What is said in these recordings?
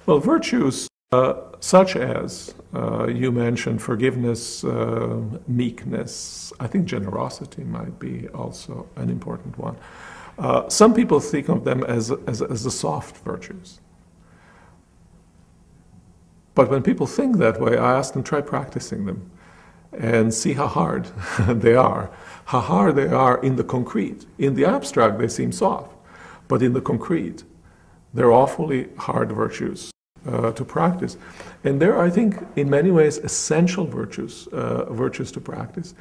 Well, virtues such as you mentioned forgiveness, meekness, I think generosity might be also an important one. Some people think of them as the soft virtues. But when people think that way, I ask them, try practicing them and see how hard they are. How hard they are in the concrete. In the abstract, they seem soft. But in the concrete, they're awfully hard virtues to practice. And they're, I think, in many ways, essential virtues to practice.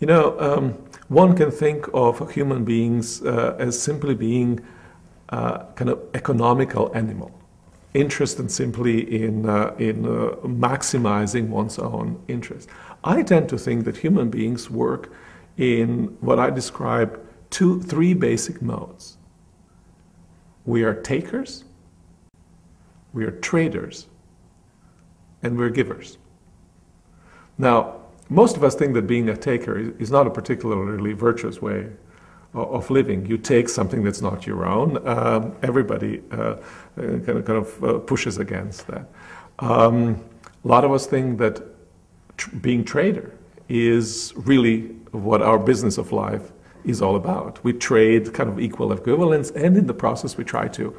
You know, one can think of human beings as simply being kind of economical animal, interested simply in maximizing one's own interest. I tend to think that human beings work in what I describe three basic modes. We are takers, we are traders, and we're givers. Now, most of us think that being a taker is not a particularly virtuous way of living. You take something that's not your own. Everybody kind of pushes against that. A lot of us think that being trader is really what our business of life is all about. We trade kind of equal equivalents, and in the process we try to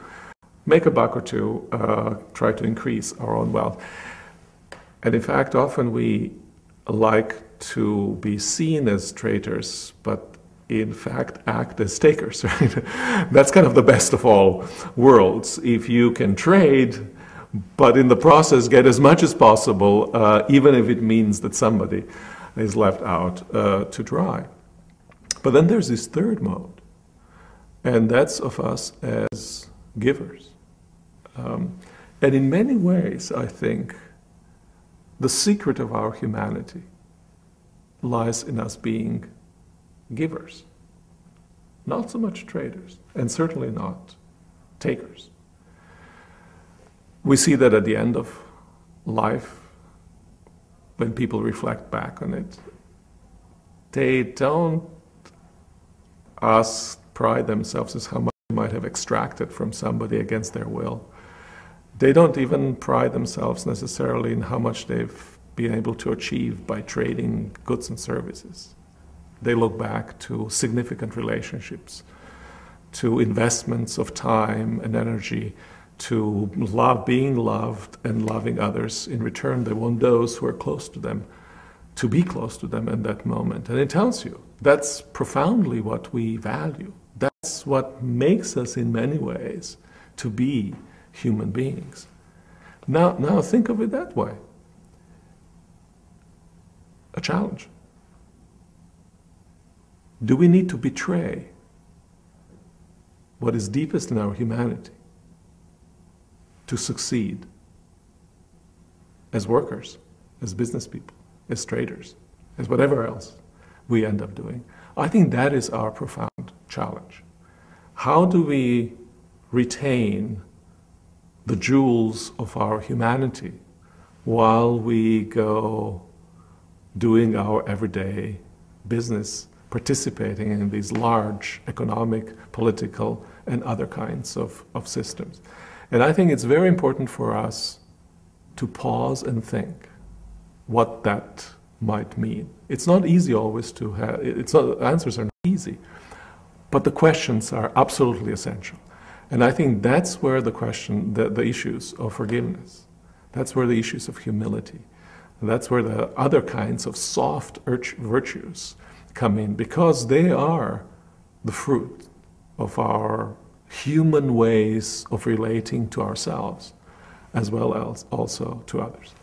make a buck or two, try to increase our own wealth. And in fact, often we like to be seen as traders, but in fact act as takers. Right? That's kind of the best of all worlds. If you can trade, but in the process get as much as possible, even if it means that somebody is left out to dry. But then there's this third mode, and that's of us as givers. And in many ways, I think, the secret of our humanity lies in us being givers, not so much traders, and certainly not takers. We see that at the end of life, when people reflect back on it, they don't pride themselves as how much they might have extracted from somebody against their will. They don't even pride themselves necessarily in how much they've been able to achieve by trading goods and services. They look back to significant relationships, to investments of time and energy, to being loved and loving others. In return, they want those who are close to them to be close to them in that moment. And it tells you that's profoundly what we value. That's what makes us, in many ways, to be human beings. Now think of it that way. A challenge. Do we need to betray what is deepest in our humanity to succeed as workers, as business people, as traders, as whatever else we end up doing? I think that is our profound challenge. How do we retain the jewels of our humanity while we go doing our everyday business, participating in these large economic, political, and other kinds of systems? And I think it's very important for us to pause and think what that might mean. It's not easy always to have, answers are not easy, but the questions are absolutely essential. And I think that's where the issues of forgiveness, that's where the issues of humility, that's where the other kinds of soft virtues come in, because they are the fruit of our human ways of relating to ourselves as well as also to others.